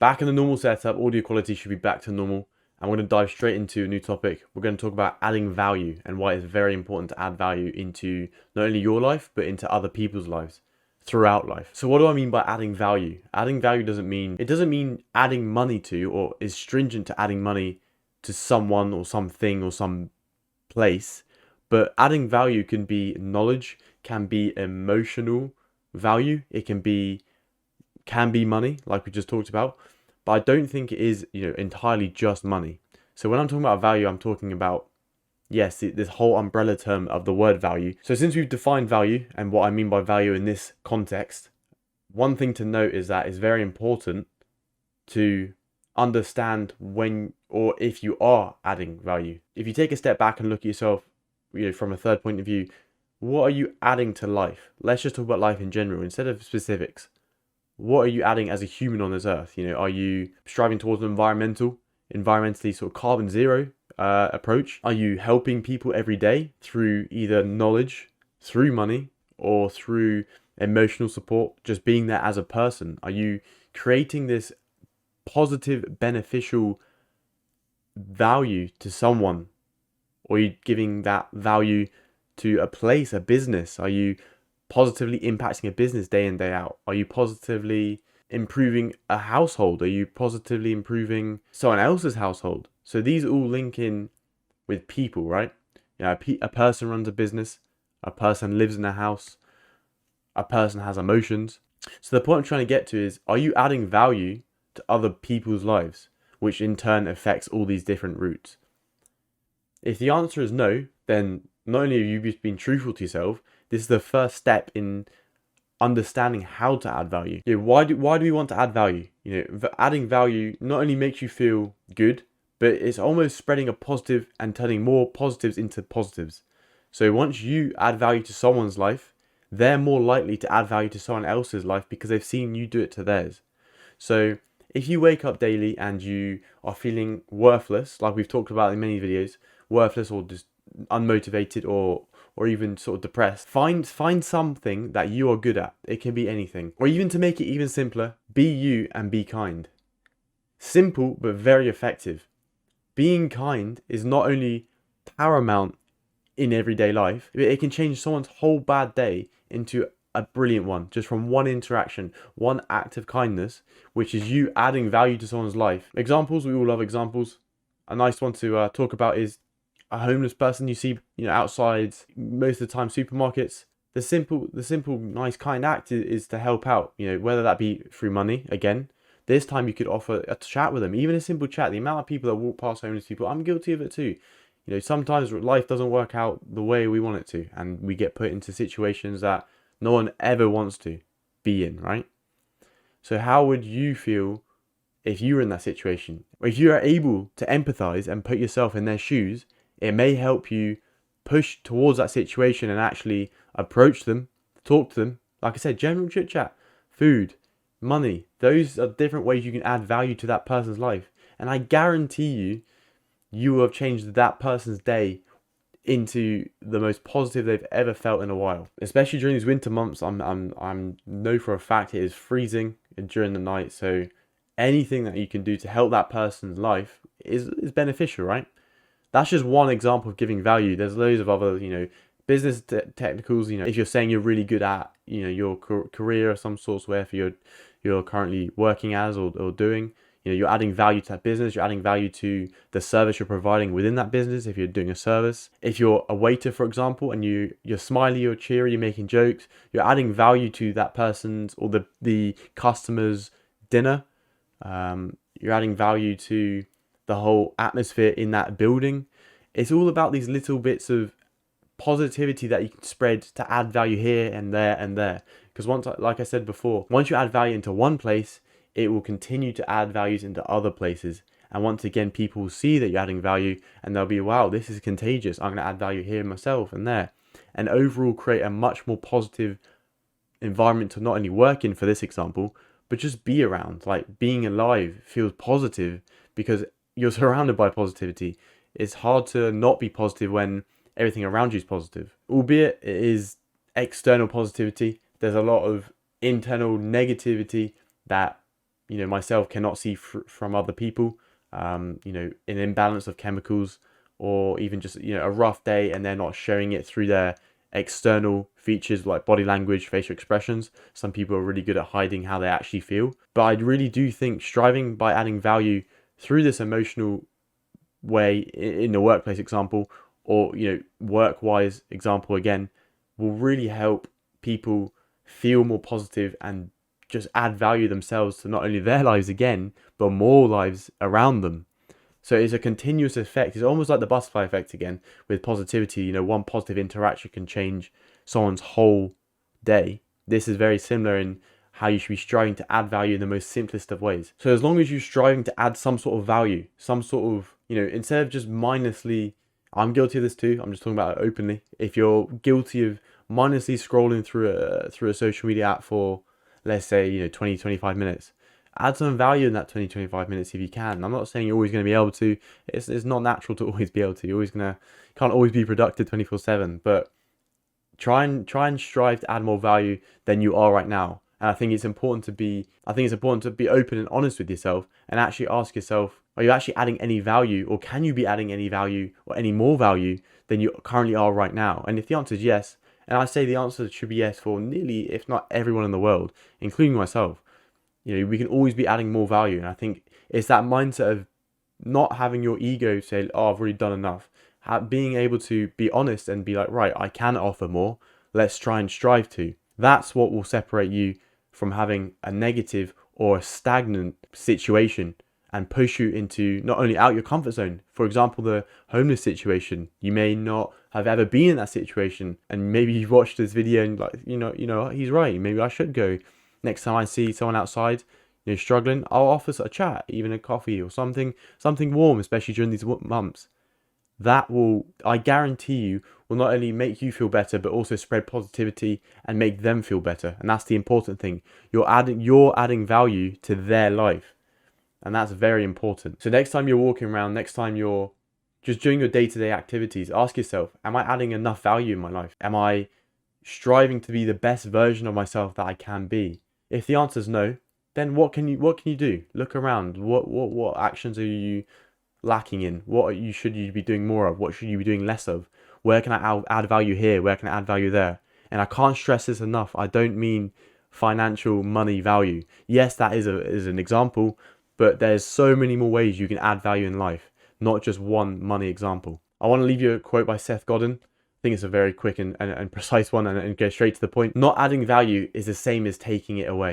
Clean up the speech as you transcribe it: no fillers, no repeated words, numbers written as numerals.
Back in the normal setup, audio quality should be back to normal. And we're going to dive straight into a new topic. We're going to talk about adding value and why it's very important to add value into not only your life, but into other people's lives throughout life. So what do I mean by adding value? Adding value doesn't mean adding money to, or is stringent to adding money to someone or something or some place. But adding value can be knowledge, can be emotional value. It can be money, like we just talked about. But I don't think it is, entirely just money. So when I'm talking about value, I'm talking about, yes, this whole umbrella term of the word value. So since we've defined value and what I mean by value in this context, one thing to note is that it's very important to understand when or if you are adding value. If you take a step back and look at yourself, from a third point of view, what are you adding to life? Let's just talk about life in general instead of specifics. What are you adding as a human on this earth? Are you striving towards an environmentally sort of carbon zero approach? Are you helping people every day through either knowledge, through money, or through emotional support, just being there as a person? Are you creating this positive, beneficial value to someone? Or are you giving that value to a place, a business? Are you positively impacting a business day in, day out? Are you positively improving a household? Are you positively improving someone else's household? So these all link in with people, right? A person runs a business, a person lives in a house, a person has emotions. So the point I'm trying to get to is, are you adding value to other people's lives, which in turn affects all these different routes? If the answer is no, then not only have you just been truthful to yourself, this is the first step in understanding how to add value. Why do we want to add value? Adding value not only makes you feel good, but it's almost spreading a positive and turning more positives into positives. So once you add value to someone's life, they're more likely to add value to someone else's life because they've seen you do it to theirs. So if you wake up daily and you are feeling worthless, like we've talked about in many videos, worthless or just unmotivated or even sort of depressed, find something that you are good at. It can be anything. Or even to make it even simpler, be you and be kind. Simple but very effective. Being kind is not only paramount in everyday life, but it can change someone's whole bad day into a brilliant one, just from one interaction, one act of kindness, which is you adding value to someone's life. Examples, we all love examples. A nice one to talk about is a homeless person you see, outside, most of the time supermarkets. The simple, nice, kind act is to help out, whether that be through money. Again, this time you could offer a chat with them, even a simple chat. The amount of people that walk past homeless people, I'm guilty of it too. Sometimes life doesn't work out the way we want it to, and we get put into situations that no one ever wants to be in, right? So how would you feel if you were in that situation? If you are able to empathize and put yourself in their shoes, it may help you push towards that situation and actually approach them, talk to them. Like I said, general chit chat, food, money. Those are different ways you can add value to that person's life. And I guarantee you will have changed that person's day into the most positive they've ever felt in a while. Especially during these winter months, I'm know for a fact it is freezing during the night. So anything that you can do to help that person's life is beneficial, right? That's just one example of giving value. There's loads of other, business technicals. If you're saying you're really good at, your career of some sort, wherever you're currently working as or doing, you're adding value to that business. You're adding value to the service you're providing within that business. If you're doing a service, if you're a waiter, for example, and you're smiley, you're cheery, you're making jokes, you're adding value to that person's or the customer's dinner. You're adding value to the whole atmosphere in that building. It's all about these little bits of positivity that you can spread to add value here and there and there. Because like I said before, once you add value into one place, it will continue to add values into other places. And once again, people will see that you're adding value and they'll be, wow, this is contagious. I'm going to add value here myself and there. And overall create a much more positive environment to not only work in, for this example, but just be around. Like, being alive feels positive because you're surrounded by positivity. It's hard to not be positive when everything around you is positive. Albeit it is external positivity, there's a lot of internal negativity that myself cannot see from other people. An imbalance of chemicals, or even just a rough day, and they're not showing it through their external features like body language, facial expressions. Some people are really good at hiding how they actually feel. But I really do think striving by adding value through this emotional way in the workplace example, or work-wise example again, will really help people feel more positive and just add value themselves to not only their lives again, but more lives around them. So it's a continuous effect. It's almost like the butterfly effect again with positivity. One positive interaction can change someone's whole day. This is very similar in how you should be striving to add value in the most simplest of ways. So as long as you're striving to add some sort of value, some sort of, instead of just mindlessly, I'm guilty of this too, I'm just talking about it openly. If you're guilty of mindlessly scrolling through a social media app for, let's say, 20, 25 minutes, add some value in that 20, 25 minutes if you can. I'm not saying you're always going to be able to. It's not natural to always be able to. Can't always be productive 24/7, but try and strive to add more value than you are right now. And I think it's important to be open and honest with yourself and actually ask yourself, are you actually adding any value, or can you be adding any value or any more value than you currently are right now? And if the answer is yes, and I say the answer should be yes for nearly, if not everyone in the world, including myself, we can always be adding more value. And I think it's that mindset of not having your ego say, oh, I've already done enough. Being able to be honest and be like, right, I can offer more. Let's try and strive to. That's what will separate you from having a negative or a stagnant situation and push you into not only out your comfort zone. For example, the homeless situation. You may not have ever been in that situation, and maybe you've watched this video and like, he's right. Maybe I should go. Next time I see someone outside, struggling, I'll offer a chat, even a coffee or something warm, especially during these months. That will, I guarantee you, will not only make you feel better, but also spread positivity and make them feel better. And that's the important thing. You're adding value to their life. And that's very important. So next time you're walking around, next time you're just doing your day-to-day activities, ask yourself, am I adding enough value in my life? Am I striving to be the best version of myself that I can be? If the answer is no, then what can you do? Look around. What actions are you lacking in? Should you be doing more of? What should you be doing less of? Where can I add value here? Where can I add value there? And I can't stress this enough. I don't mean financial money value. Yes, that is an example, but there's so many more ways you can add value in life, not just one money example. I want to leave you a quote by Seth Godin. I think it's a very quick and precise one, and go straight to the point. Not adding value is the same as taking it away.